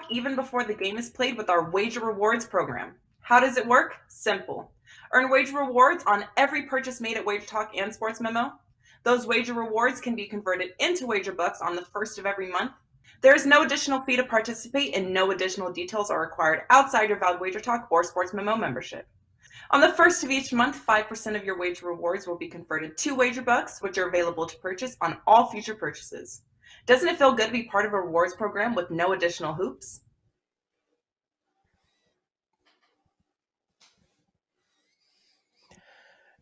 WagerTalk even before the game is played with our Wager Rewards program. How does it work? Simple. Earn wager rewards on every purchase made at WagerTalk and Sports Memo. Those wager rewards can be converted into wager bucks on the first of every month. There is no additional fee to participate, and no additional details are required outside your valid WagerTalk or Sports Memo membership. On the first of each month, 5% of your wager rewards will be converted to wager bucks, which are available to purchase on all future purchases. Doesn't it feel good to be part of a rewards program with no additional hoops?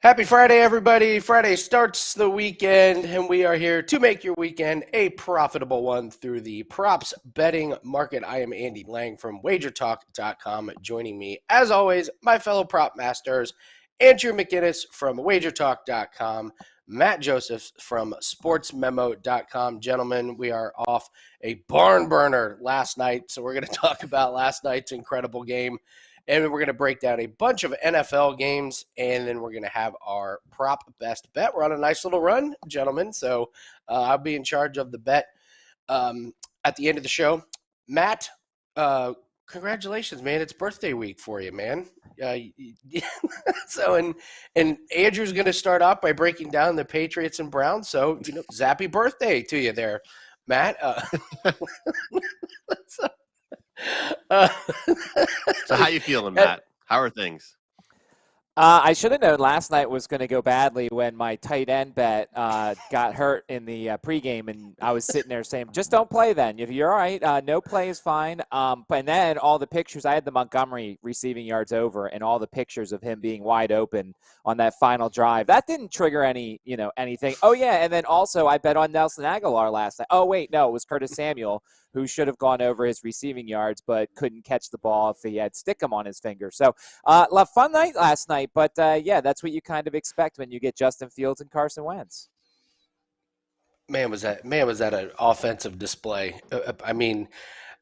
Happy Friday, everybody. Friday starts the weekend, and we are here to make your weekend a profitable one through the props betting market. I am Andy Lang from WagerTalk.com. Joining me, as always, my fellow prop masters, Andrew McInnis from WagerTalk.com, Matt Josephs from SportsMemo.com. Gentlemen, we are off a barn burner last night, so we're going to talk about last night's incredible game. And we're going to break down a bunch of NFL games, and then we're going to have our prop best bet. We're on a nice little run, gentlemen, so I'll be in charge of the bet at the end of the show. Matt, congratulations, man. It's birthday week for you, man. So, and Andrew's going to start off by breaking down the Patriots and Browns, so, zappy birthday to you there, Matt. So how you feeling, Matt? How are things? I should have known last night was going to go badly when my tight end bet got hurt in the pregame, and I was sitting there saying, just don't play then. If you're all right, no play is fine. But then all the pictures, I had the Montgomery receiving yards over and all the pictures of him being wide open on that final drive. That didn't trigger anything. Oh, yeah, and then also I bet on Nelson Aguilar last night. Oh, wait, no, it was Curtis Samuel, who should have gone over his receiving yards but couldn't catch the ball if he had Stickum on his finger. So, fun night last night, but yeah, that's what you kind of expect when you get Justin Fields and Carson Wentz. Man, was that an offensive display. I mean,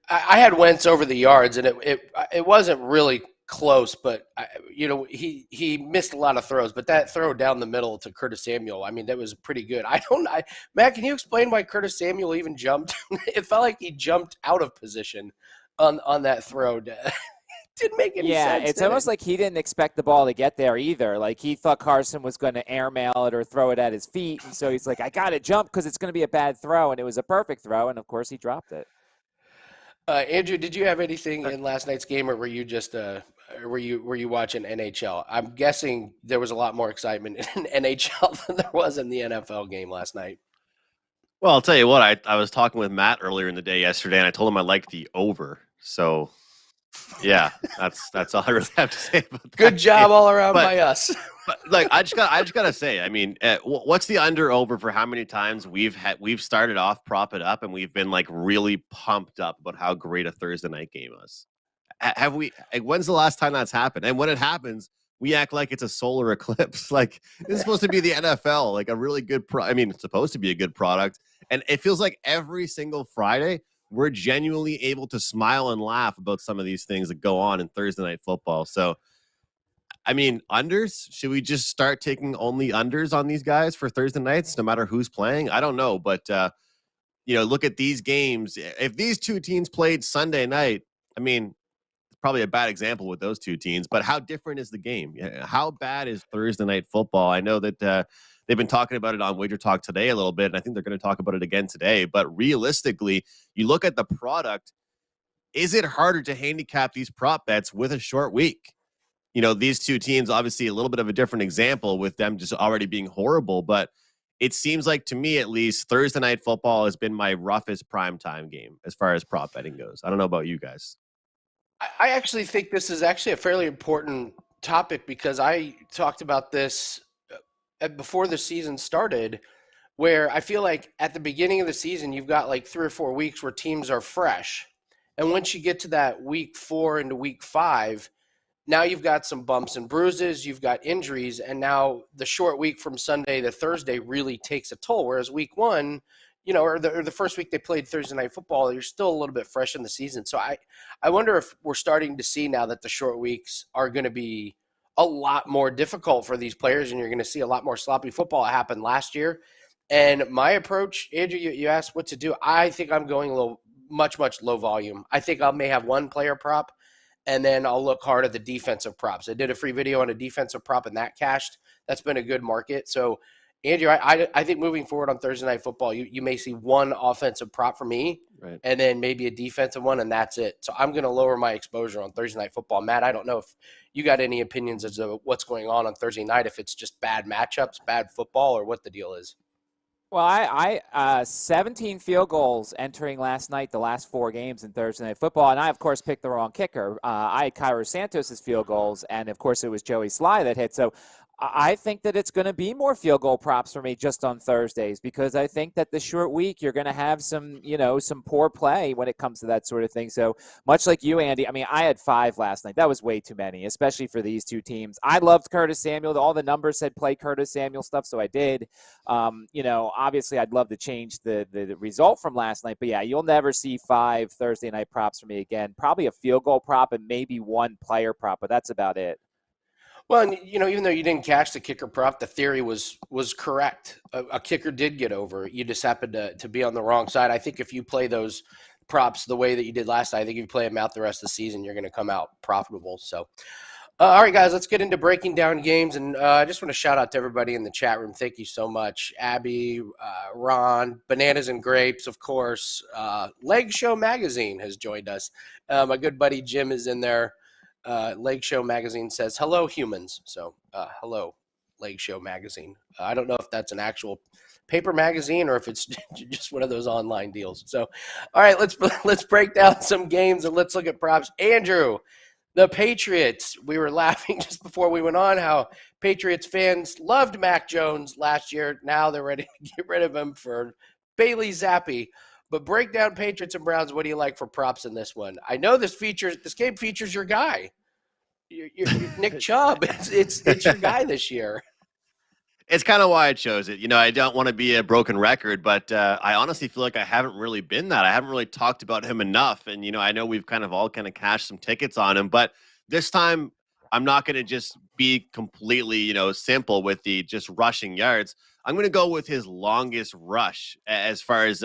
I had Wentz over the yards, and it wasn't really close, but he missed a lot of throws, but that throw down the middle to Curtis Samuel, I mean, that was pretty good. Matt, can you explain why Curtis Samuel even jumped? It felt like he jumped out of position on that throw. Didn't make any sense. Yeah, it's almost like he didn't expect the ball to get there either. Like he thought Carson was going to airmail it or throw it at his feet, and so he's like, I got to jump because it's going to be a bad throw, and it was a perfect throw, and of course he dropped it. Andrew, did you have anything in last night's game, or were you just were you watching NHL? I'm guessing there was a lot more excitement in NHL than there was in the NFL game last night. Well, I'll tell you what, I was talking with Matt earlier in the day yesterday, and I told him I liked the over. So, yeah, that's all I really have to say about that. Good job all around by us. But like, I just gotta say, I mean, what's the under over for how many times we've started off prop it up and we've been like really pumped up about how great a Thursday night game was? Have we? When's the last time that's happened? And when it happens, we act like it's a solar eclipse. Like this is supposed to be the NFL, like a really good it's supposed to be a good product. And it feels like every single Friday we're genuinely able to smile and laugh about some of these things that go on in Thursday night football. So, I mean, unders, should we just start taking only unders on these guys for Thursday nights, no matter who's playing? I don't know. But, look at these games. If these two teams played Sunday night, I mean, it's probably a bad example with those two teams, but how different is the game? How bad is Thursday night football? I know that they've been talking about it on Wager Talk today a little bit, and I think they're going to talk about it again today. But realistically, you look at the product, is it harder to handicap these prop bets with a short week? These two teams, obviously a little bit of a different example with them just already being horrible, but it seems like to me, at least, Thursday night football has been my roughest primetime game as far as prop betting goes. I don't know about you guys. I actually think this is actually a fairly important topic because I talked about this before the season started, where I feel like at the beginning of the season, you've got like 3 or 4 weeks where teams are fresh. And once you get to that week 4 into week 5, now you've got some bumps and bruises, you've got injuries, and now the short week from Sunday to Thursday really takes a toll. Whereas week 1, or the first week they played Thursday night football, you're still a little bit fresh in the season. So I wonder if we're starting to see now that the short weeks are going to be a lot more difficult for these players, and you're going to see a lot more sloppy football happen last year. And my approach, Andrew, you asked what to do. I think I'm going a little much low volume. I think I may have one player prop, and then I'll look hard at the defensive props. I did a free video on a defensive prop, and that cashed. That's been a good market. So, Andrew, I think moving forward on Thursday Night Football, you may see one offensive prop for me, Right. and then maybe a defensive one, and that's it. So I'm going to lower my exposure on Thursday Night Football. Matt, I don't know if you got any opinions as to what's going on Thursday night, if it's just bad matchups, bad football, or what the deal is. Well, I 17 field goals entering last night, the last 4 games in Thursday Night Football, and I, of course, picked the wrong kicker. I had Cairo Santos' field goals, and, of course, it was Joey Sly that hit. So I think that it's going to be more field goal props for me just on Thursdays, because I think that the short week you're going to have some poor play when it comes to that sort of thing. So much like you, Andy, I mean, I had 5 last night. That was way too many, especially for these two teams. I loved Curtis Samuel. All the numbers said play Curtis Samuel stuff, so I did. Obviously I'd love to change the result from last night, but yeah, you'll never see 5 Thursday night props for me again. Probably a field goal prop and maybe one player prop, but that's about it. Well, and, even though you didn't catch the kicker prop, the theory was correct. A kicker did get over. You just happened to be on the wrong side. I think if you play those props the way that you did last night, I think if you play them out the rest of the season, you're going to come out profitable. So, all right, guys, let's get into breaking down games. And I just want to shout out to everybody in the chat room. Thank you so much. Abby, Ron, Bananas and Grapes, of course. Leg Show Magazine has joined us. My good buddy Jim is in there. Leg Show Magazine says, hello, humans. So, hello, Leg Show Magazine. I don't know if that's an actual paper magazine or if it's just one of those online deals. So, all right, let's break down some games and let's look at props. Andrew, the Patriots. We were laughing just before we went on how Patriots fans loved Mac Jones last year. Now they're ready to get rid of him for Bailey Zappi. But break down Patriots and Browns. What do you like for props in this one? I know this game features your guy, your Nick Chubb. It's your guy this year. It's kind of why I chose it. I don't want to be a broken record, but I honestly feel like I haven't really been that. I haven't really talked about him enough. And, I know we've kind of cashed some tickets on him, but this time I'm not going to just be completely, simple with the just rushing yards. I'm going to go with his longest rush as far as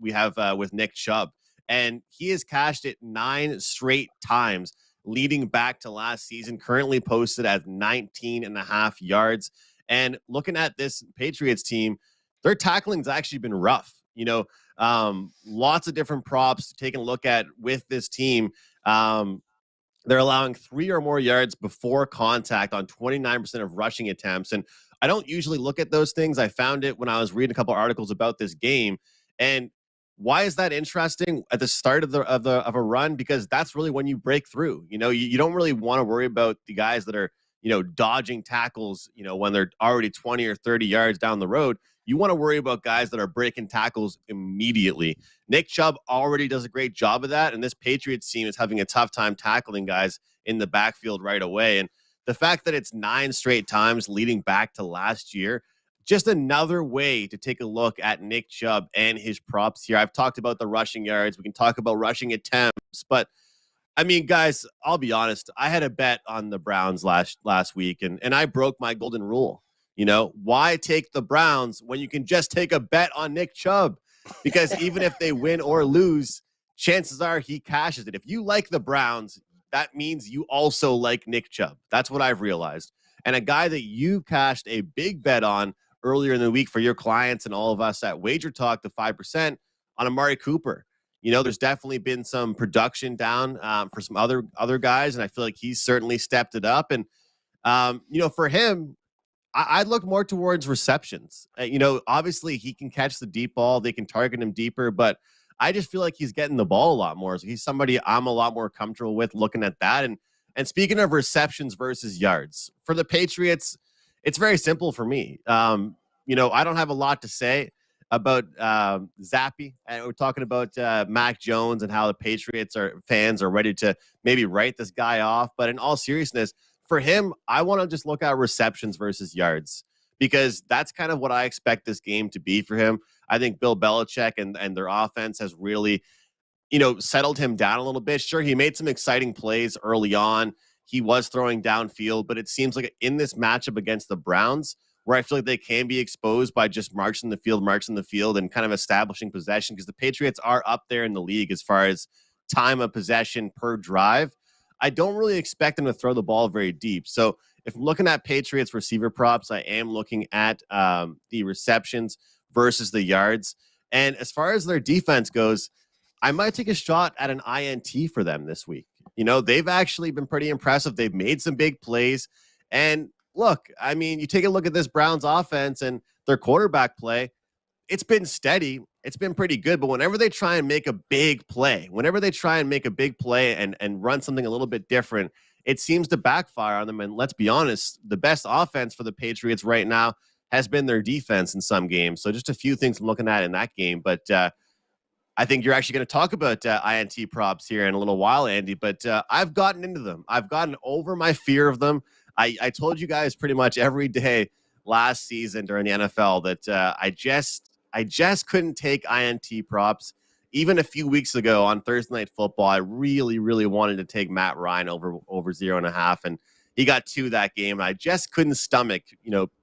we have with Nick Chubb. And he has cashed it 9 straight times leading back to last season, currently posted at 19.5 yards. And looking at this Patriots team, their tackling's actually been rough. Lots of different props taking a look at with this team. They're allowing 3 or more yards before contact on 29% of rushing attempts. And I don't usually look at those things. I found it when I was reading a couple articles about this game. And why is that interesting at the start of a run? Because that's really when you break through. You don't really want to worry about the guys that are, dodging tackles, when they're already 20 or 30 yards down the road. You want to worry about guys that are breaking tackles immediately. Nick Chubb already does a great job of that, and this Patriots team is having a tough time tackling guys in the backfield right away. And the fact that it's 9 straight times leading back to last year, just another way to take a look at Nick Chubb and his props here. I've talked about the rushing yards. We can talk about rushing attempts, but I mean, guys, I'll be honest. I had a bet on the Browns last week, and I broke my golden rule. Why take the Browns when you can just take a bet on Nick Chubb? Because even if they win or lose, chances are he cashes it. If you like the Browns, that means you also like Nick Chubb. That's what I've realized. And a guy that you cashed a big bet on earlier in the week for your clients and all of us at WagerTalk, the 5% on Amari Cooper. There's definitely been some production down for some other guys, and I feel like he's certainly stepped it up. And, for him, I'd look more towards receptions. Obviously he can catch the deep ball. They can target him deeper, but I just feel like he's getting the ball a lot more. So he's somebody I'm a lot more comfortable with looking at that. And speaking of receptions versus yards, for the Patriots, it's very simple for me. I don't have a lot to say about Zappi, and we're talking about Mac Jones and how the Patriots fans are ready to maybe write this guy off. But in all seriousness, for him, I want to just look at receptions versus yards, because that's kind of what I expect this game to be for him. I think Bill Belichick and their offense has really, settled him down a little bit. Sure, he made some exciting plays early on. He was throwing downfield, but it seems like in this matchup against the Browns, where I feel like they can be exposed by just marching the field, and kind of establishing possession, because the Patriots are up there in the league as far as time of possession per drive. I don't really expect them to throw the ball very deep. So if I'm looking at Patriots receiver props, I am looking at the receptions versus the yards. And as far as their defense goes, I might take a shot at an INT for them this week. They've actually been pretty impressive. They've made some big plays. And look, I mean, you take a look at this Browns offense and their quarterback play, it's been steady. It's been pretty good. But whenever they try and make a big play, and run something a little bit different, it seems to backfire on them. And let's be honest, the best offense for the Patriots right now has been their defense in some games. So just a few things I'm looking at in that game. But I think you're actually going to talk about INT props here in a little while, Andy. But I've gotten into them. I've gotten over my fear of them. I told you guys pretty much every day last season during the NFL that I just couldn't take INT props. Even a few weeks ago on Thursday Night Football, I really, really wanted to take Matt Ryan over 0.5, and he got 2 that game. And I just couldn't stomach,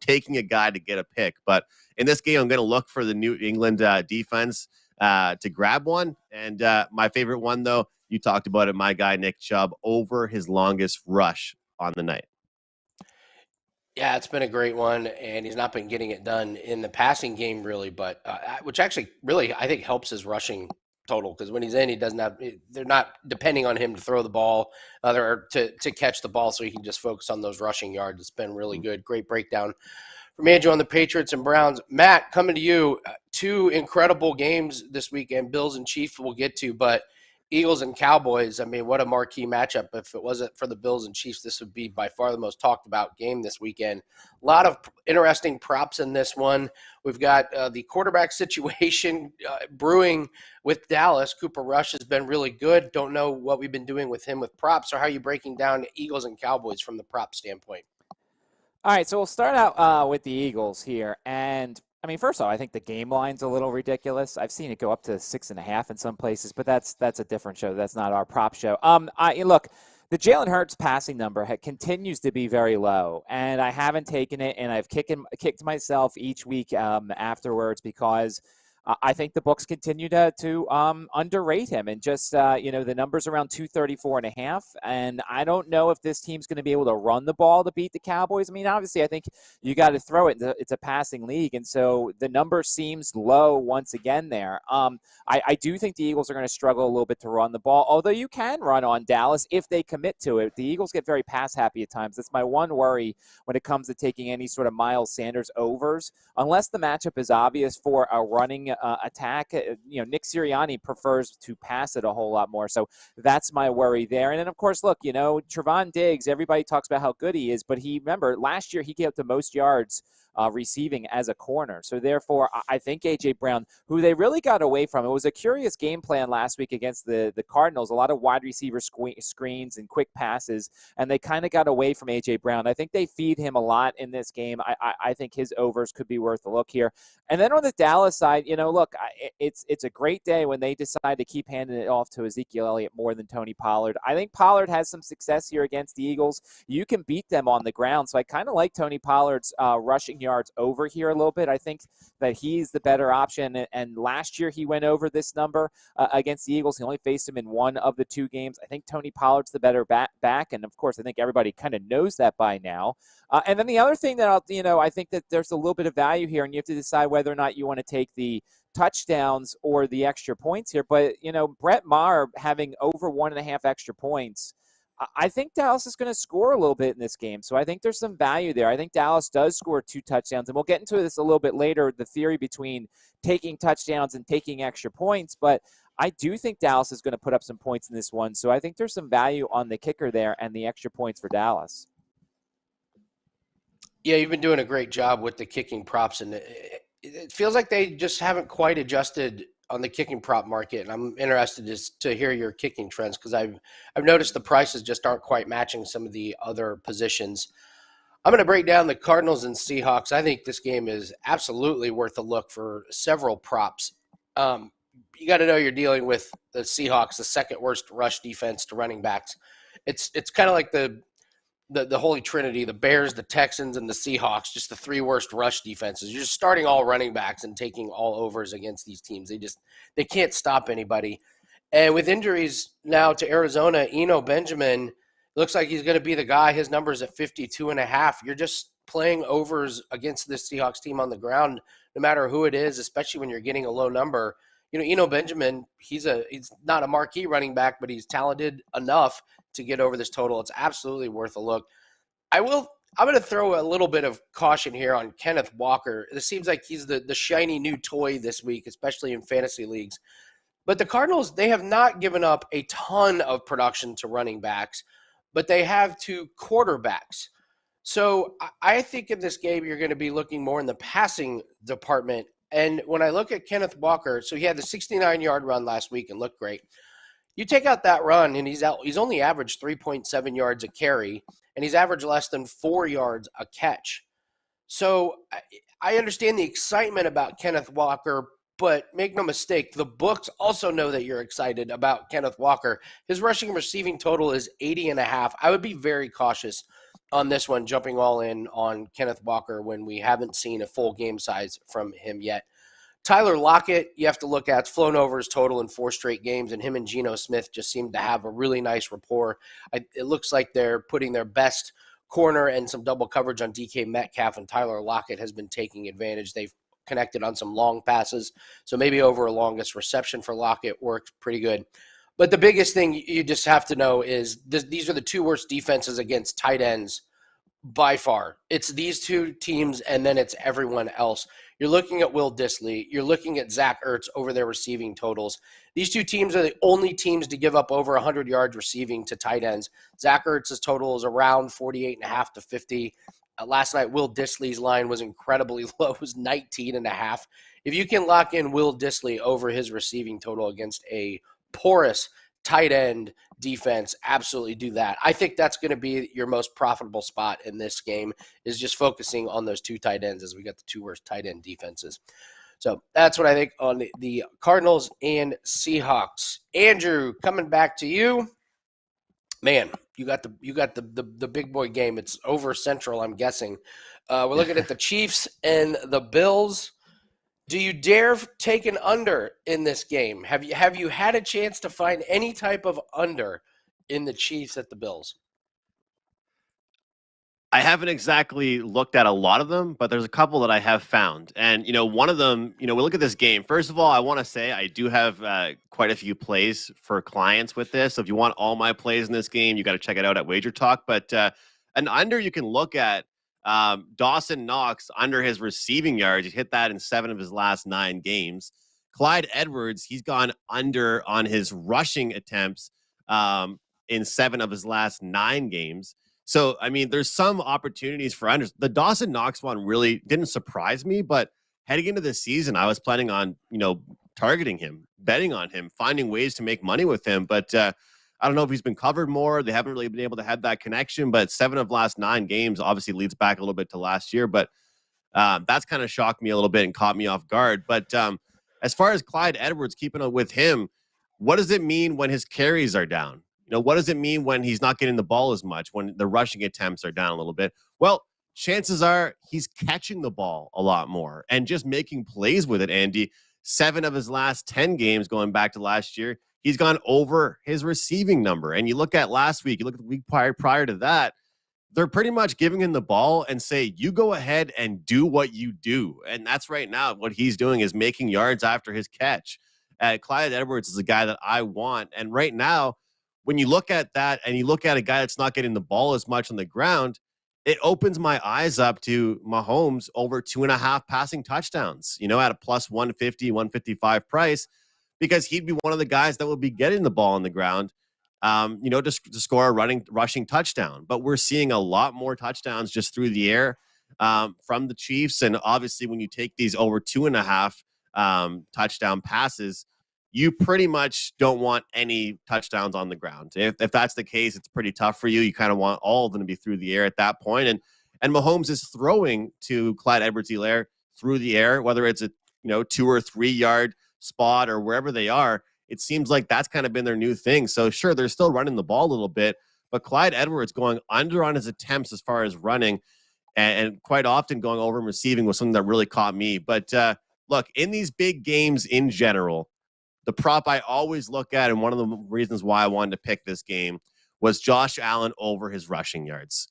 taking a guy to get a pick. But in this game, I'm going to look for the New England defense to grab one. And my favorite one, though, you talked about it, my guy Nick Chubb over his longest rush on the night. Yeah, it's been a great one, and he's not been getting it done in the passing game really, but which actually really I think helps his rushing total, because when he's in, he doesn't have. They're not depending on him to throw the ball, or to catch the ball, so he can just focus on those rushing yards. It's been really good. Great breakdown from Andrew on the Patriots and Browns. Matt, coming to you. 2 incredible games this weekend. Bills and Chiefs we'll get to, but Eagles and Cowboys, I mean, what a marquee matchup. If it wasn't for the Bills and Chiefs, this would be by far the most talked about game this weekend. A lot of interesting props in this one. We've got the quarterback situation brewing with Dallas. Cooper Rush has been really good. Don't know what we've been doing with him with props, or how are you breaking down Eagles and Cowboys from the prop standpoint? All right, so we'll start out with the Eagles here. And I mean, first of all, I think the game line's a little ridiculous. I've seen it go up to 6.5 in some places, but that's a different show. That's not our prop show. Look, the Jalen Hurts passing number continues to be very low, and I haven't taken it, and I've kicked myself each week afterwards, because I think the books continue to underrate him, and just the numbers around 234.5, and I don't know if this team's going to be able to run the ball to beat the Cowboys. I mean, obviously, I think you got to throw it. It's a passing league, and so the number seems low once again there. I do think the Eagles are going to struggle a little bit to run the ball, although you can run on Dallas if they commit to it. The Eagles get very pass happy at times. That's my one worry when it comes to taking any sort of Miles Sanders overs, unless the matchup is obvious for a running attack. Nick Sirianni prefers to pass it a whole lot more, so that's my worry there. And then, of course, look, Trevon Diggs, everybody talks about how good he is, but remember, last year he gave up the most yards receiving as a corner. So therefore, I think A.J. Brown, who they really got away from, it was a curious game plan last week against the Cardinals, a lot of wide receiver screens and quick passes, and they kind of got away from A.J. Brown. I think they feed him a lot in this game. I think his overs could be worth a look here. And then on the Dallas side, look, it's a great day when they decide to keep handing it off to Ezekiel Elliott more than Tony Pollard. I think Pollard has some success here against the Eagles. You can beat them on the ground, so I kind of like Tony Pollard's rushing yards over here a little bit. I think that he's the better option, and last year he went over this number against the Eagles. He only faced him in one of the 2 games. I think Tony Pollard's the better back, and of course I think everybody kind of knows that by now. And then the other thing that I think that there's a little bit of value here, and you have to decide whether or not you want to take the touchdowns or the extra points here. But Brett Maher having over 1.5 extra points, I think Dallas is going to score a little bit in this game. So I think there's some value there. I think Dallas does score 2 touchdowns, and we'll get into this a little bit later, the theory between taking touchdowns and taking extra points. But I do think Dallas is going to put up some points in this one. So I think there's some value on the kicker there and the extra points for Dallas. Yeah, you've been doing a great job with the kicking props, and it feels like they just haven't quite adjusted on the kicking prop market. And I'm interested to hear your kicking trends, because I've noticed the prices just aren't quite matching some of the other positions. I'm going to break down the Cardinals and Seahawks. I think this game is absolutely worth a look for several props. You got to know you're dealing with the Seahawks, the second worst rush defense to running backs. It's kind of like the the holy trinity, the Bears, the Texans, and the Seahawks, just the three worst rush defenses. You're just starting all running backs and taking all overs against these teams. They can't stop anybody. And with injuries now to Arizona, Eno Benjamin looks like he's going to be the guy. His number's at 52.5. You're just playing overs against this Seahawks team on the ground, no matter who it is, especially when you're getting a low number. Eno Benjamin, he's not a marquee running back, but he's talented enough to get over this total. It's absolutely worth a look. I'm going to throw a little bit of caution here on Kenneth Walker. It seems like he's the shiny new toy this week, especially in fantasy leagues. But the Cardinals, they have not given up a ton of production to running backs, but they have to quarterbacks. So I think in this game, you're going to be looking more in the passing department. And when I look at Kenneth Walker, so he had the 69-yard run last week and looked great. You take out that run, and he's only averaged 3.7 yards a carry, and he's averaged less than 4 yards a catch. So I understand the excitement about Kenneth Walker, but make no mistake, the books also know that you're excited about Kenneth Walker. His rushing and receiving total is 80.5. I would be very cautious on this one, jumping all in on Kenneth Walker when we haven't seen a full game size from him yet. Tyler Lockett, you have to look at, it's flown over his total in 4 straight games, and him and Geno Smith just seem to have a really nice rapport. It looks like they're putting their best corner and some double coverage on DK Metcalf, and Tyler Lockett has been taking advantage. They've connected on some long passes, so maybe over a longest reception for Lockett worked pretty good. But the biggest thing you just have to know is these are the 2 worst defenses against tight ends by far. It's these 2 teams, and then it's everyone else. You're looking at Will Dissly. You're looking at Zach Ertz over their receiving totals. These 2 teams are the only teams to give up over 100 yards receiving to tight ends. Zach Ertz's total is around 48.5 to 50. Last night, Will Dissly's line was incredibly low. It was 19.5. If you can lock in Will Dissly over his receiving total against a porous tight end defense, absolutely do that. I think that's going to be your most profitable spot in this game, is just focusing on those 2 tight ends, as we got the 2 worst tight end defenses. So that's what I think on the Cardinals and Seahawks. Andrew, coming back to you. Man, you got the big boy game. It's over Central, I'm guessing. We're looking at the Chiefs and the Bills. Do you dare take an under in this game? Have you had a chance to find any type of under in the Chiefs at the Bills? I haven't exactly looked at a lot of them, but there's a couple that I have found. And, one of them, we look at this game. First of all, I want to say I do have quite a few plays for clients with this. So if you want all my plays in this game, you got to check it out at WagerTalk. But an under you can look at, Dawson Knox under his receiving yards. He hit that in 7 of his last 9 games. Clyde Edwards, he's gone under on his rushing attempts in 7 of his last 9 games. So, there's some opportunities for unders. The Dawson Knox one really didn't surprise me, but heading into the season, I was planning on, targeting him, betting on him, finding ways to make money with him. But I don't know if he's been covered more. They haven't really been able to have that connection, but 7 of last 9 games obviously leads back a little bit to last year. But that's kind of shocked me a little bit and caught me off guard. But as far as Clyde Edwards, keeping up with him, what does it mean when his carries are down? What does it mean when he's not getting the ball as much, when the rushing attempts are down a little bit? Well, chances are he's catching the ball a lot more and just making plays with it, Andy. 7 of his last 10 games going back to last year, he's gone over his receiving number. And you look at last week, you look at the week prior to that, they're pretty much giving him the ball and say, you go ahead and do what you do. And that's right now what he's doing, is making yards after his catch. Clyde Edwards is a guy that I want. And right now, when you look at that and you look at a guy that's not getting the ball as much on the ground, it opens my eyes up to Mahomes over 2.5 passing touchdowns, at a plus 150, 155 price, because he'd be one of the guys that will be getting the ball on the ground, to score a rushing touchdown. But we're seeing a lot more touchdowns just through the air from the Chiefs. And obviously when you take these over 2.5 touchdown passes, you pretty much don't want any touchdowns on the ground. If that's the case, it's pretty tough for you. You kind of want all of them to be through the air at that point. And Mahomes is throwing to Clyde Edwards-Helaire through the air, whether it's a 2 or 3 yard spot or wherever they are. It seems like that's kind of been their new thing. So sure, they're still running the ball a little bit, but Clyde Edwards going under on his attempts as far as running and quite often going over and receiving was something that really caught me. But look, in these big games in general, the prop I always look at, and one of the reasons why I wanted to pick this game, was Josh Allen over his rushing yards.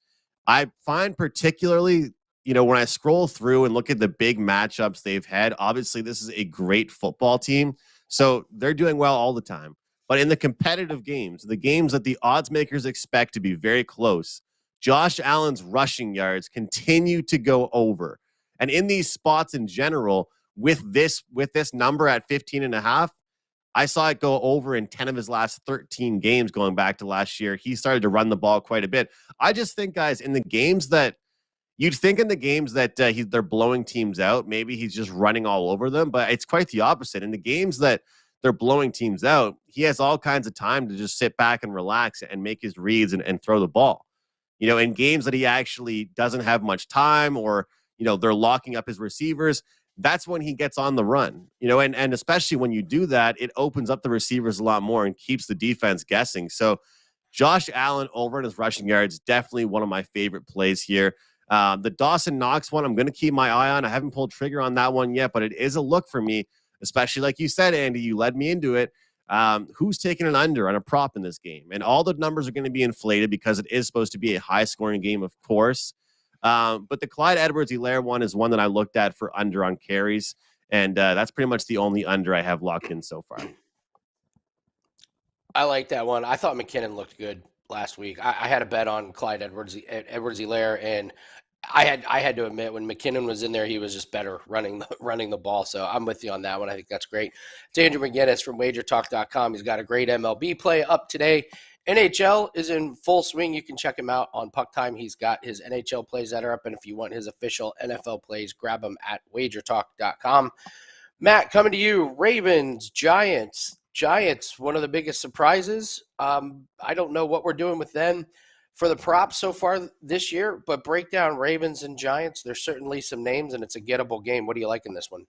I find particularly, when I scroll through and look at the big matchups they've had, obviously this is a great football team, so they're doing well all the time. But in the competitive games, the games that the odds makers expect to be very close, Josh Allen's rushing yards continue to go over. And in these spots in general, with this number at 15.5, I saw it go over in 10 of his last 13 games going back to last year. He started to run the ball quite a bit. I just think, guys, in the games that you'd think they're blowing teams out, maybe he's just running all over them, but it's quite the opposite. In the games that they're blowing teams out, he has all kinds of time to just sit back and relax and make his reads and throw the ball. In games that he actually doesn't have much time, or, they're locking up his receivers, that's when he gets on the run, and especially when you do that, it opens up the receivers a lot more and keeps the defense guessing. So Josh Allen over in his rushing yards, definitely one of my favorite plays here. The Dawson Knox one, I'm going to keep my eye on. I haven't pulled trigger on that one yet, but it is a look for me, especially like you said, Andy, you led me into it. Who's taking an under on a prop in this game? And all the numbers are going to be inflated because it is supposed to be a high-scoring game, of course. But the Clyde Edwards-Helaire one is one that I looked at for under on carries, and that's pretty much the only under I have locked in so far. I like that one. I thought McKinnon looked good last week. I had a bet on Clyde Edwards-Helaire, and I had to admit, when McKinnon was in there, he was just better running the ball. So I'm with you on that one. I think that's great. It's Andrew McInnis from WagerTalk.com. He's got a great MLB play up today. NHL is in full swing. You can check him out on Puck Time. He's got his NHL plays that are up, and if you want his official NFL plays, grab them at WagerTalk.com. Matt, coming to you, Ravens, Giants. Giants, one of the biggest surprises. I don't know what we're doing with them for the props so far this year, but break down Ravens and Giants. There's certainly some names, and it's a gettable game. What do you like in this one?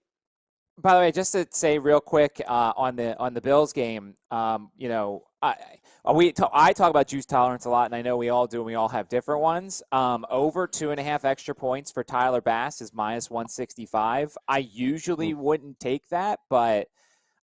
By the way, just to say real quick on the Bills game, I talk about juice tolerance a lot, and I know we all do, and we all have different ones. Over 2.5 extra points for Tyler Bass is minus 165. I usually wouldn't take that, but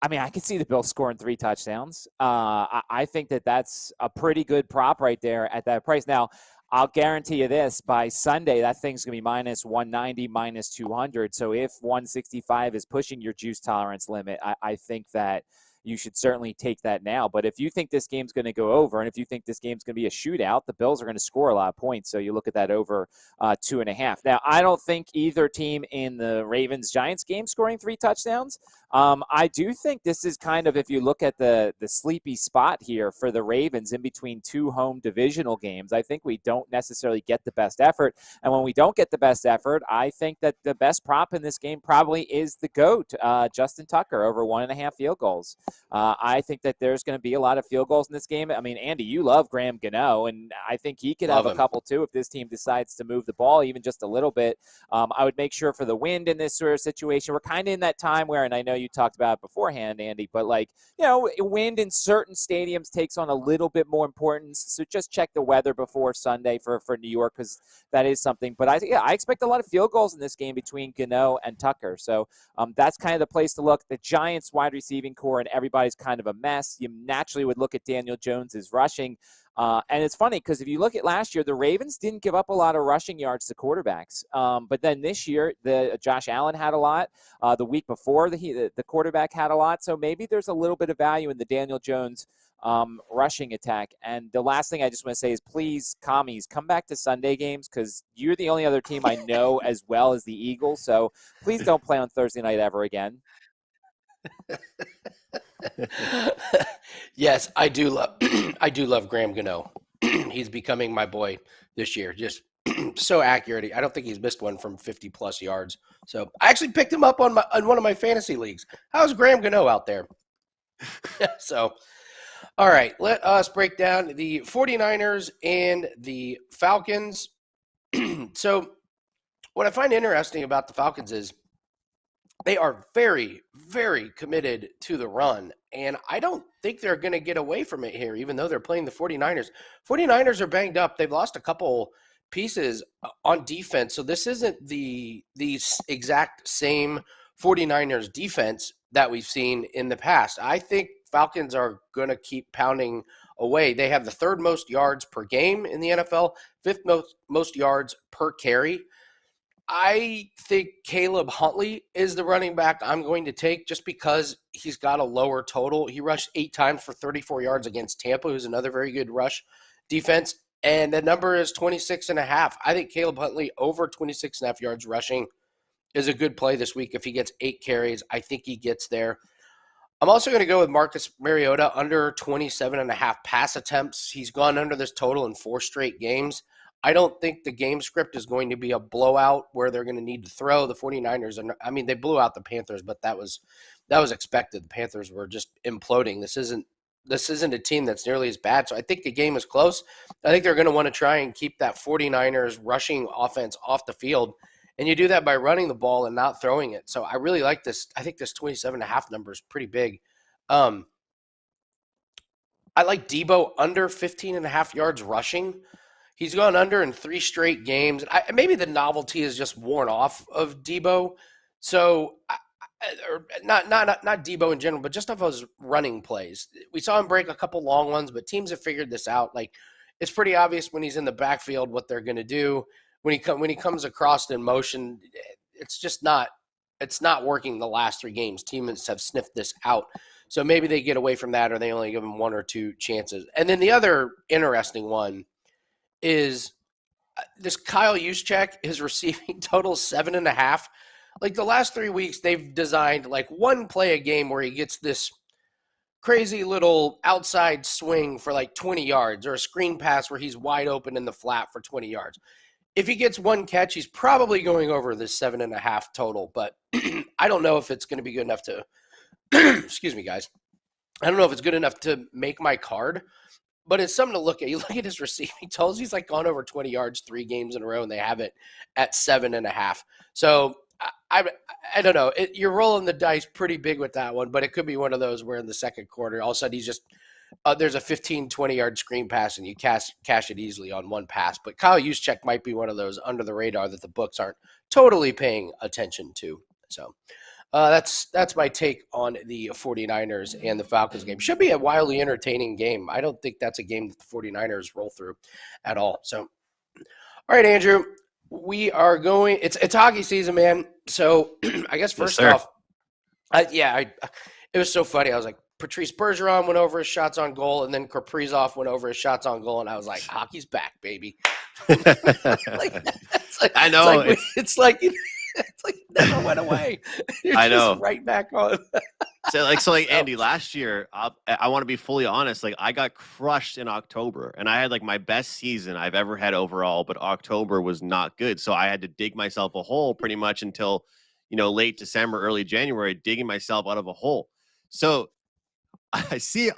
I could see the Bills scoring 3 touchdowns. I think that's a pretty good prop right there at that price. Now, I'll guarantee you this, by Sunday, that thing's going to be minus 190, minus 200. So if 165 is pushing your juice tolerance limit, I think that you should certainly take that now. But if you think this game's going to go over, and if you think this game's going to be a shootout, the Bills are going to score a lot of points. So you look at that over 2.5. Now, I don't think either team in the Ravens-Giants game scoring 3 touchdowns. I do think this is kind of, if you look at the sleepy spot here for the Ravens in between 2 home divisional games, I think we don't necessarily get the best effort. And when we don't get the best effort, I think that the best prop in this game probably is the GOAT, Justin Tucker, over 1.5 field goals. I think that there's going to be a lot of field goals in this game. Andy, you love Graham Gano, and I think he could have a couple too if this team decides to move the ball even just a little bit. I would make sure for the wind in this sort of situation. We're kind of in that time where, and I know you talked about it beforehand, Andy, but wind in certain stadiums takes on a little bit more importance. So just check the weather before Sunday for New York, because that is something. But I expect a lot of field goals in this game between Gano and Tucker. So that's kind of the place to look. The Giants wide receiving core and everybody's kind of a mess. You naturally would look at Daniel Jones's rushing. And it's funny because if you look at last year, the Ravens didn't give up a lot of rushing yards to quarterbacks. But then this year, Josh Allen had a lot. The week before, the quarterback had a lot. So maybe there's a little bit of value in the Daniel Jones rushing attack. And the last thing I just want to say is, please, commies, come back to Sunday games, because you're the only other team I know as well as the Eagles. So please don't play on Thursday night ever again. Yes, I do love Graham Gano. He's becoming my boy this year. Just so accurate. I don't think he's missed one from 50+ yards. So I actually picked him up on one of my fantasy leagues. How's Graham Gano out there? So, all right, let us break down the 49ers and the Falcons. So what I find interesting about the Falcons is they are very, very committed to the run. And I don't think they're going to get away from it here, even though they're playing the 49ers. 49ers are banged up. They've lost a couple pieces on defense. So this isn't the exact same 49ers defense that we've seen in the past. I think Falcons are going to keep pounding away. They have the third most yards per game in the NFL, fifth most yards per carry. I think Caleb Huntley is the running back I'm going to take just because he's got a lower total. He rushed 8 times for 34 yards against Tampa, who's another very good rush defense. And the number is 26.5. I think Caleb Huntley over 26.5 yards rushing is a good play this week. If he gets 8 carries, I think he gets there. I'm also going to go with Marcus Mariota under 27.5 pass attempts. He's gone under this total in 4 straight games. I don't think the game script is going to be a blowout where they're going to need to throw. The 49ers are, they blew out the Panthers, but that was expected. The Panthers were just imploding. This isn't a team that's nearly as bad. So I think the game is close. I think they're going to want to try and keep that 49ers rushing offense off the field. And you do that by running the ball and not throwing it. So I really like this. I think this 27.5 number is pretty big. I like Debo under 15.5 yards rushing. He's gone under in 3 straight games. Maybe the novelty is just worn off of Debo. So, or not Debo in general, but just off his running plays. We saw him break a couple long ones, but teams have figured this out. Like, it's pretty obvious when he's in the backfield what they're going to do. When he comes across in motion, it's just not working the last 3 games. Teams have sniffed this out. So maybe they get away from that, or they only give him 1 or 2 chances. And then the other interesting one is this Kyle Juszczyk, his receiving total 7.5. Like the last 3 weeks, they've designed like one play a game where he gets this crazy little outside swing for like 20 yards or a screen pass where he's wide open in the flat for 20 yards. If he gets 1 catch, he's probably going over this 7.5 total, but I don't know if it's going to be good enough to, excuse me, guys. I don't know if it's good enough to make my card. But it's something to look at. You look at his receiving totals, he's like gone over 20 yards 3 games in a row, and they have it at 7.5. So I don't know. You're rolling the dice pretty big with that one, but it could be one of those where in the second quarter, all of a sudden he's just there's a 15, 20-yard screen pass, and you cash it easily on 1 pass. But Kyle Juszczyk might be one of those under the radar that the books aren't totally paying attention to. So that's my take on the 49ers and the Falcons game. Should be a wildly entertaining game. I don't think that's a game that the 49ers roll through at all. So, all right, Andrew, we are going. It's hockey season, man. So I guess first off, it was so funny. I was like, Patrice Bergeron went over his shots on goal, and then Kaprizov went over his shots on goal, and I was like, hockey's back, baby. I know. It's like it never went away. I know. Just right back on. So Andy, last year, I want to be fully honest. Like, I got crushed in October, and I had like my best season I've ever had overall, but October was not good. So I had to dig myself a hole pretty much until, late December, early January, digging myself out of a hole. So I see,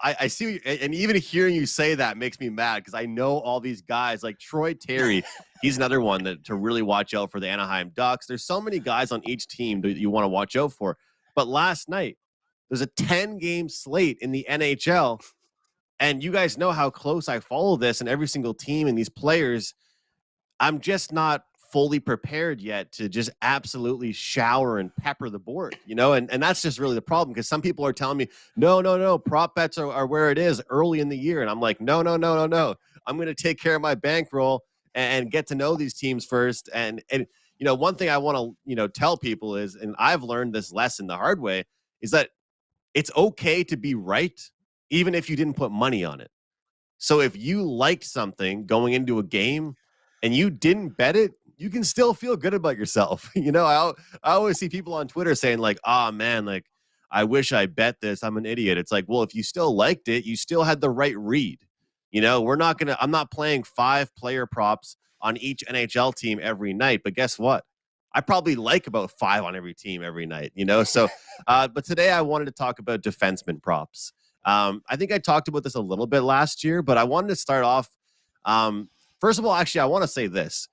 and even hearing you say that makes me mad because I know all these guys like Troy Terry. He's another one to really watch out for the Anaheim Ducks. There's so many guys on each team that you want to watch out for. But last night, there's a 10-game slate in the NHL, and you guys know how close I follow this and every single team and these players. I'm just not fully prepared yet to just absolutely shower and pepper the board, and that's just really the problem because some people are telling me, no, prop bets are where it is early in the year. And I'm like, no. I'm going to take care of my bankroll and get to know these teams first. And one thing I want to, tell people is, and I've learned this lesson the hard way, is that it's okay to be right, even if you didn't put money on it. So if you liked something going into a game and you didn't bet it, you can still feel good about yourself. I always see people on Twitter saying like, man, like, I wish I bet this. I'm an idiot. It's like, well, if you still liked it, you still had the right read. I'm not playing 5 player props on each NHL team every night, but guess what? I probably like about 5 on every team every night, So, but today I wanted to talk about defenseman props. I think I talked about this a little bit last year, but I wanted to start off. First of all, actually, I want to say this.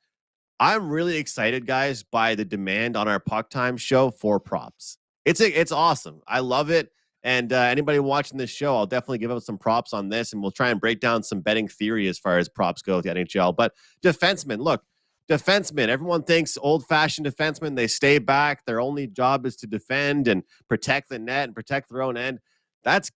I'm really excited, guys, by the demand on our Puck Time show for props. It's awesome. I love it. And anybody watching this show, I'll definitely give out some props on this, and we'll try and break down some betting theory as far as props go with the NHL. But defensemen, look, defensemen, everyone thinks old-fashioned defensemen, they stay back. Their only job is to defend and protect the net and protect their own end. That's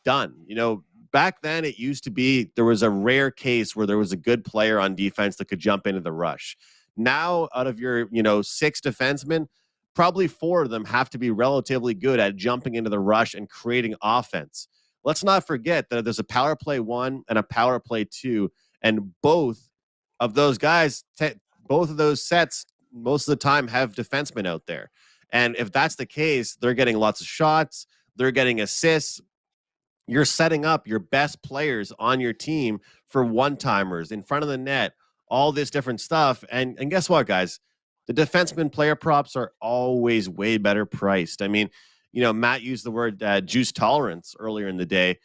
done. You know, back then it used to be there was a rare case where there was a good player on defense that could jump into the rush. Now, out of your, 6 defensemen, probably 4 of them have to be relatively good at jumping into the rush and creating offense. Let's not forget that there's a power play 1 and a power play 2, and both of those guys, both of those sets, most of the time have defensemen out there. And if that's the case, they're getting lots of shots, they're getting assists. You're setting up your best players on your team for one-timers in front of the net, all this different stuff. And guess what, guys? The defenseman player props are always way better priced. I mean, Matt used the word juice tolerance earlier in the day.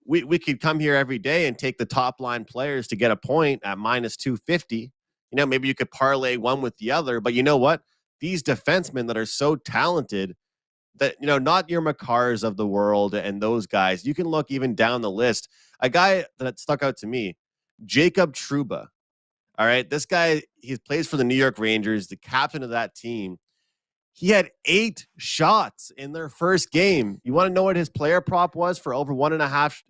We could come here every day and take the top line players to get a point at minus 250. Maybe you could parlay one with the other, but you know what? These defensemen that are so talented that, not your Makars of the world and those guys, you can look even down the list. A guy that stuck out to me, Jacob Trouba. All right, this guy, he plays for the New York Rangers, the captain of that team. He had 8 shots in their first game. You want to know what his player prop was for over 1.5?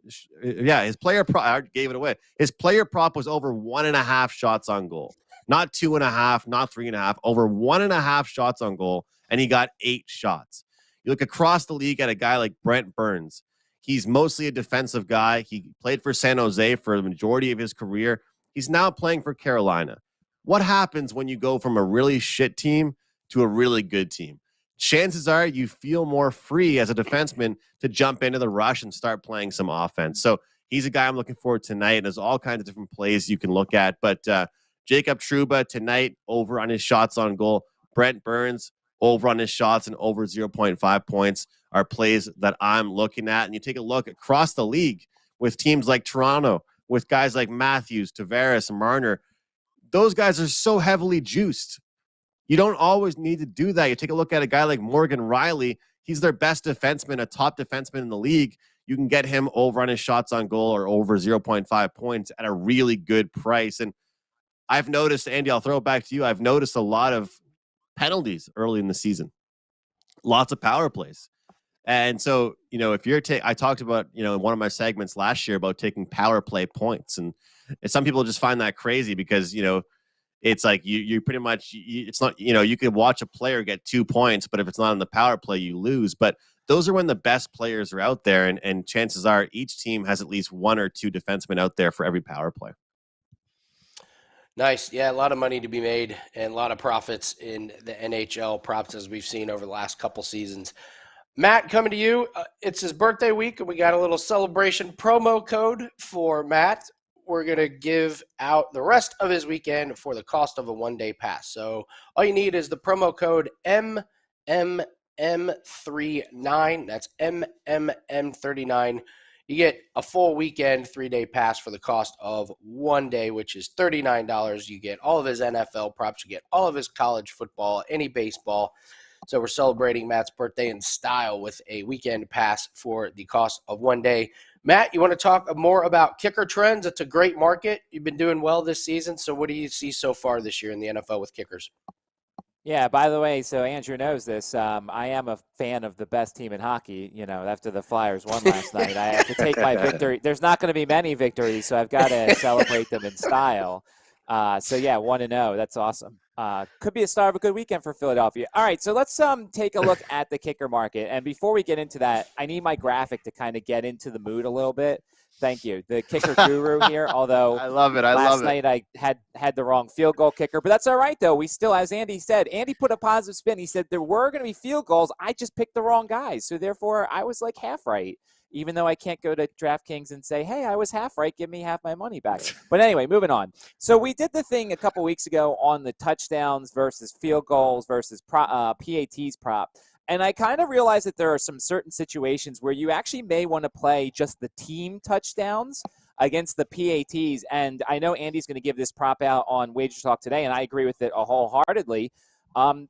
Yeah, his player prop, I gave it away. His player prop was over 1.5 shots on goal. Not 2.5, not 3.5, over 1.5 shots on goal, and he got 8 shots. You look across the league at a guy like Brent Burns. He's mostly a defensive guy. He played for San Jose for the majority of his career. He's now playing for Carolina. What happens when you go from a really shit team to a really good team? Chances are you feel more free as a defenseman to jump into the rush and start playing some offense. So he's a guy I'm looking forward to tonight. And there's all kinds of different plays you can look at. But Jacob Trouba tonight over on his shots on goal. Brent Burns over on his shots and over 0.5 points are plays that I'm looking at. And you take a look across the league with teams like Toronto, with guys like Matthews, Tavares, and Marner. Those guys are so heavily juiced. You don't always need to do that. You take a look at a guy like Morgan Riley. He's their best defenseman, a top defenseman in the league. You can get him over on his shots on goal or over 0.5 points at a really good price. And I've noticed, Andy, I'll throw it back to you. I've noticed a lot of penalties early in the season. Lots of power plays. And so, if you're I talked about, in one of my segments last year about taking power play points. And some people just find that crazy because, it's like you pretty much, it's not, you could watch a player get 2 points, but if it's not on the power play, you lose. But those are when the best players are out there. And chances are each team has at least 1 or 2 defensemen out there for every power play. Nice. Yeah, a lot of money to be made and a lot of profits in the NHL props as we've seen over the last couple seasons. Matt, coming to you. It's his birthday week, and we got a little celebration promo code for Matt. We're going to give out the rest of his weekend for the cost of a one-day pass. So all you need is the promo code MMM39. That's MMM39. You get a full weekend 3-day pass for the cost of 1 day, which is $39. You get all of his NFL props. You get all of his college football, any baseball. So we're celebrating Matt's birthday in style with a weekend pass for the cost of 1 day. Matt, you want to talk more about kicker trends? It's a great market. You've been doing well this season. So what do you see so far this year in the NFL with kickers? Yeah, by the way, so Andrew knows this. I am a fan of the best team in hockey. After the Flyers won last night, I have to take my victory. There's not going to be many victories, so I've got to celebrate them in style. 1-0. That's awesome. Could be a start of a good weekend for Philadelphia. All right, so let's take a look at the kicker market. And before we get into that, I need my graphic to kind of get into the mood a little bit. Thank you. The kicker guru here, although I love it. Last night I had the wrong field goal kicker. But that's all right, though. We still, as Andy said, Andy put a positive spin. He said there were going to be field goals. I just picked the wrong guys. So, therefore, I was like half right, even though I can't go to DraftKings and say, hey, I was half right. Give me half my money back. But anyway, moving on. So we did the thing a couple weeks ago on the touchdowns versus field goals versus PATs prop. And I kind of realized that there are some certain situations where you actually may want to play just the team touchdowns against the PATs. And I know Andy's going to give this prop out on Wager Talk today, and I agree with it wholeheartedly.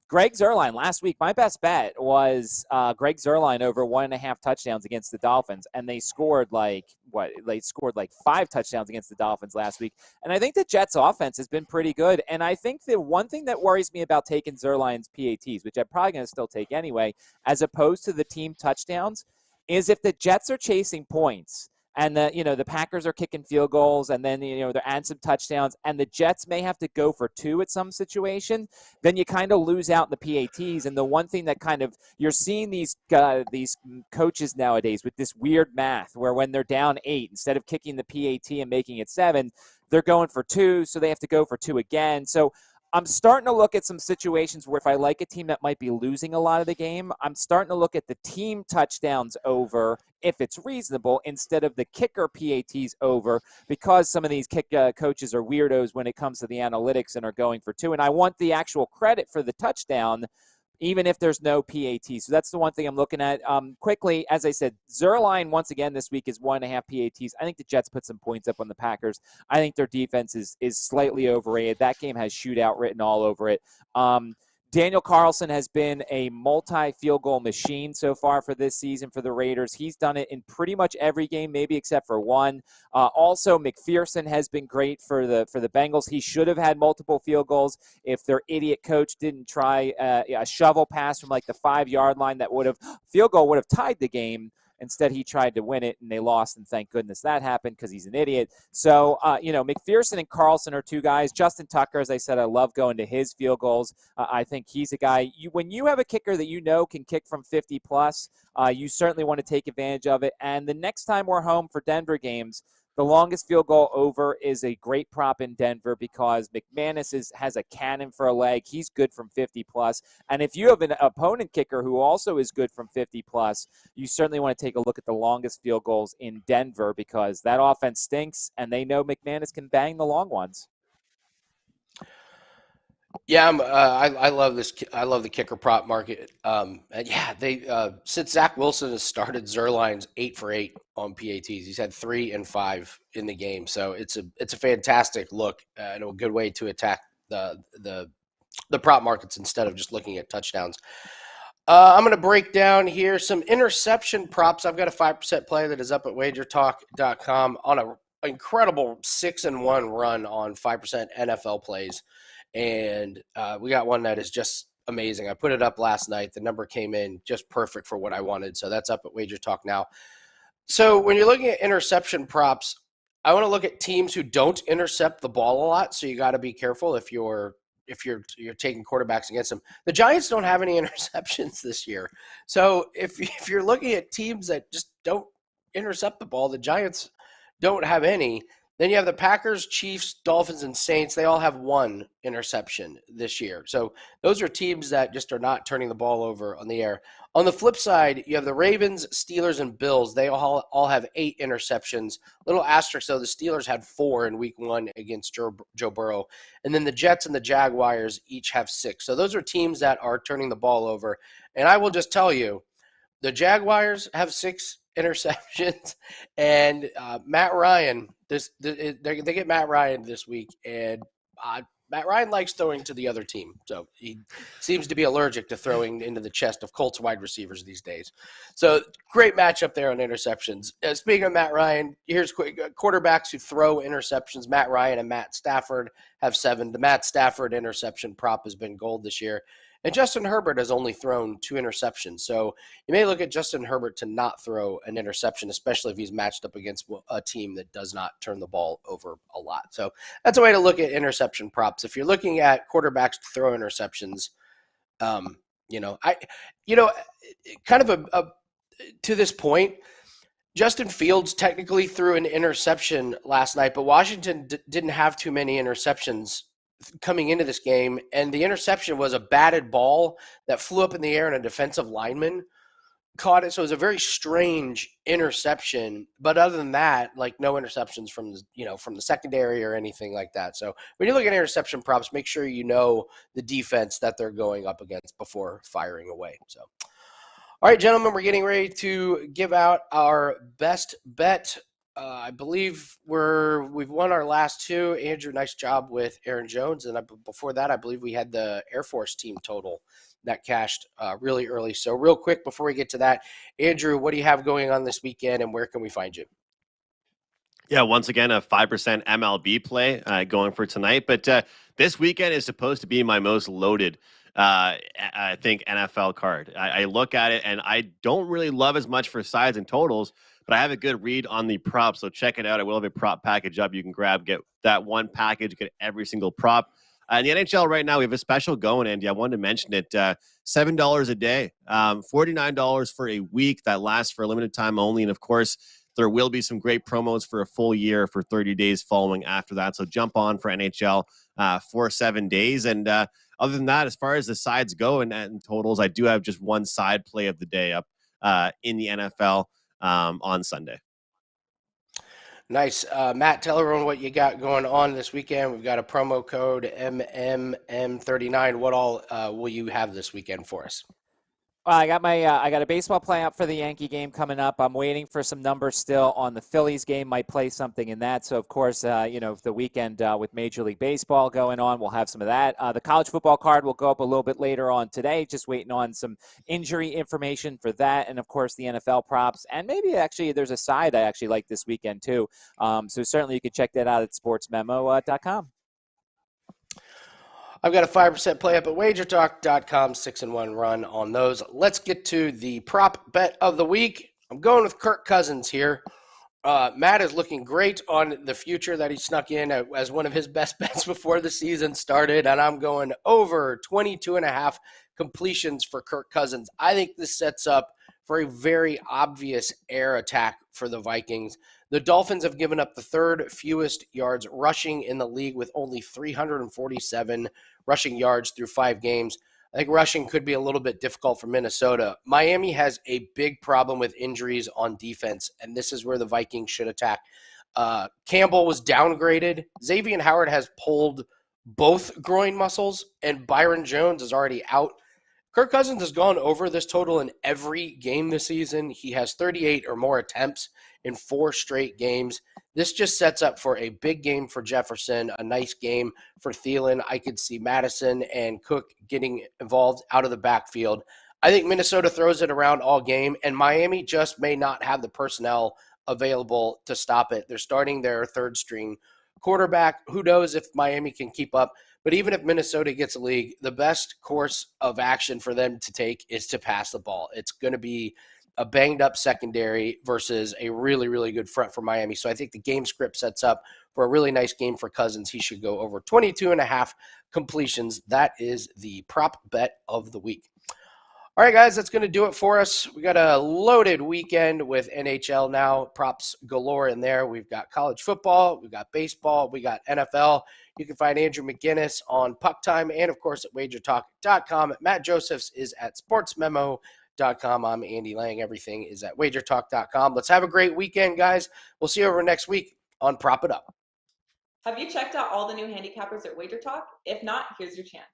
Greg Zuerlein last week, my best bet was Greg Zuerlein over 1.5 touchdowns against the Dolphins, and they scored like 5 touchdowns against the Dolphins last week. And I think the Jets' offense has been pretty good. And I think the one thing that worries me about taking Zuerlein's PATs, which I'm probably going to still take anyway, as opposed to the team touchdowns, is if the Jets are chasing points. And the Packers are kicking field goals, and then they're adding some touchdowns, and the Jets may have to go for 2 at some situation. Then you kind of lose out in the PATs. And the one thing that kind of you're seeing these coaches nowadays with this weird math, where when they're down 8, instead of kicking the PAT and making it 7, they're going for 2, so they have to go for 2 again. So I'm starting to look at some situations where if I like a team that might be losing a lot of the game, I'm starting to look at the team touchdowns over if it's reasonable instead of the kicker PATs over, because some of these coaches are weirdos when it comes to the analytics and are going for 2. And I want the actual credit for the touchdown, even if there's no PAT. So that's the one thing I'm looking at. Quickly, as I said, Zuerlein once again this week is 1.5 PATs. I think the Jets put some points up on the Packers. I think their defense is slightly overrated. That game has shootout written all over it. Daniel Carlson has been a multi-field goal machine so far for this season for the Raiders. He's done it in pretty much every game, maybe except for one. Also, McPherson has been great for the Bengals. He should have had multiple field goals if their idiot coach didn't try a shovel pass from like the 5-yard line that field goal would have tied the game. Instead, he tried to win it, and they lost, and thank goodness that happened because he's an idiot. So, McPherson and Carlson are 2 guys. Justin Tucker, as I said, I love going to his field goals. I think he's a guy. When you have a kicker that can kick from 50+, you certainly want to take advantage of it. And the next time we're home for Denver games, the longest field goal over is a great prop in Denver because McManus has a cannon for a leg. He's good from 50+. And if you have an opponent kicker who also is good from 50+, you certainly want to take a look at the longest field goals in Denver because that offense stinks, and they know McManus can bang the long ones. Yeah, I love this. I love the kicker prop market. And yeah, they since Zach Wilson has started, Zuerlein's 8 for 8 on PATs. He's had 3 and 5 in the game, so it's a fantastic look and a good way to attack the prop markets instead of just looking at touchdowns. I'm going to break down here some interception props. I've got a 5% play that is up at WagerTalk.com on an incredible 6-1 run on 5% NFL plays. And we got one that is just amazing. I put it up last night. The number came in just perfect for what I wanted. So that's up at Wager Talk now. So when you're looking at interception props, I want to look at teams who don't intercept the ball a lot. So you got to be careful if you're taking quarterbacks against them. The Giants don't have any interceptions this year. So if you're looking at teams that just don't intercept the ball, the Giants don't have any. Then you have the Packers, Chiefs, Dolphins, and Saints. They all have 1 interception this year. So those are teams that just are not turning the ball over on the air. On the flip side, you have the Ravens, Steelers, and Bills. They all have 8 interceptions. Little asterisk, though, the Steelers had 4 in week 1 against Joe Burrow. And then the Jets and the Jaguars each have 6. So those are teams that are turning the ball over. And I will just tell you, the Jaguars have 6 interceptions, and Matt Ryan, they get Matt Ryan this week, and Matt Ryan likes throwing to the other team, so he seems to be allergic to throwing into the chest of Colts wide receivers these days. So great matchup there on interceptions. Speaking of Matt Ryan, here's quarterbacks who throw interceptions. Matt Ryan and Matt Stafford have 7. The Matt Stafford interception prop has been gold this year. And Justin Herbert has only thrown 2 interceptions. So you may look at Justin Herbert to not throw an interception, especially if he's matched up against a team that does not turn the ball over a lot. So that's a way to look at interception props. If you're looking at quarterbacks to throw interceptions, to this point, Justin Fields technically threw an interception last night, but Washington didn't have too many interceptions coming into this game, and the interception was a batted ball that flew up in the air and a defensive lineman caught it. So it was a very strange interception, but other than that, like no interceptions from the secondary or anything like that. So when you look at interception props, make sure you know the defense that they're going up against before firing away. So all right, gentlemen, we're getting ready to give out our best bet I believe we've won our last two. Andrew, nice job with Aaron Jones, and before that, I believe we had the Air Force team total that cashed really early. So, real quick before we get to that, Andrew, what do you have going on this weekend, and where can we find you? Yeah, once again, a 5% MLB play going for tonight. But this weekend is supposed to be my most loaded, I think, NFL card. I look at it, and I don't really love as much for sides and totals, but I have a good read on the props. So check it out. I will have a prop package up. You can get that one package, get every single prop. In the NHL right now, we have a special going, Andy. I wanted to mention it. $7 a day, $49 for a week. That lasts for a limited time only. And, of course, there will be some great promos for a full year for 30 days following after that. So jump on for NHL for 7 days. And other than that, as far as the sides go and totals, I do have just one side play of the day up in the NFL on Sunday. Nice. Matt, tell everyone what you got going on this weekend. We've got a promo code MMM39. What all will you have this weekend for us? I got I got a baseball play up for the Yankee game coming up. I'm waiting for some numbers still on the Phillies game. Might play something in that. So, of course, the weekend with Major League Baseball going on, we'll have some of that. The college football card will go up a little bit later on today. Just waiting on some injury information for that. And, of course, the NFL props. And maybe actually there's a side I actually like this weekend, too. So certainly you can check that out at sportsmemo.com. I've got a 5% play up at WagerTalk.com, 6-1 run on those. Let's get to the prop bet of the week. I'm going with Kirk Cousins here. Matt is looking great on the future that he snuck in as one of his best bets before the season started, and I'm going over 22.5 completions for Kirk Cousins. I think this sets up for a very obvious air attack for the Vikings. The Dolphins have given up the third fewest yards rushing in the league with only 347 rushing yards through 5 games. I think rushing could be a little bit difficult for Minnesota. Miami has a big problem with injuries on defense, and this is where the Vikings should attack. Campbell was downgraded. Xavier Howard has pulled both groin muscles, and Byron Jones is already out. Kirk Cousins has gone over this total in every game this season. He has 38 or more attempts in 4 straight games. This just sets up for a big game for Jefferson, a nice game for Thielen. I could see Madison and Cook getting involved out of the backfield. I think Minnesota throws it around all game, and Miami just may not have the personnel available to stop it. They're starting their third string quarterback. Who knows if Miami can keep up? But even if Minnesota gets a lead, the best course of action for them to take is to pass the ball. It's going to be a banged-up secondary versus a really, really good front for Miami. So I think the game script sets up for a really nice game for Cousins. He should go over 22.5 completions. That is the prop bet of the week. All right, guys, that's going to do it for us. We got a loaded weekend with NHL now. Props galore in there. We've got college football. We've got baseball. We got NFL. You can find Andrew McInnis on Puck Time and, of course, at WagerTalk.com. Matt Josephs is at SportsMemo.com. I'm Andy Lang. Everything is at WagerTalk.com. Let's have a great weekend, guys. We'll see you over next week on Prop It Up. Have you checked out all the new handicappers at WagerTalk? If not, here's your chance.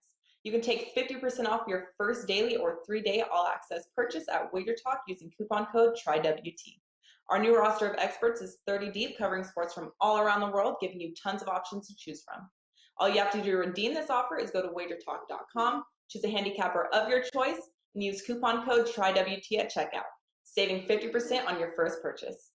You can take 50% off your first daily or 3-day all-access purchase at WagerTalk using coupon code TRYWT. Our new roster of experts is 30 deep, covering sports from all around the world, giving you tons of options to choose from. All you have to do to redeem this offer is go to WagerTalk.com, choose a handicapper of your choice, and use coupon code TRYWT at checkout, saving 50% on your first purchase.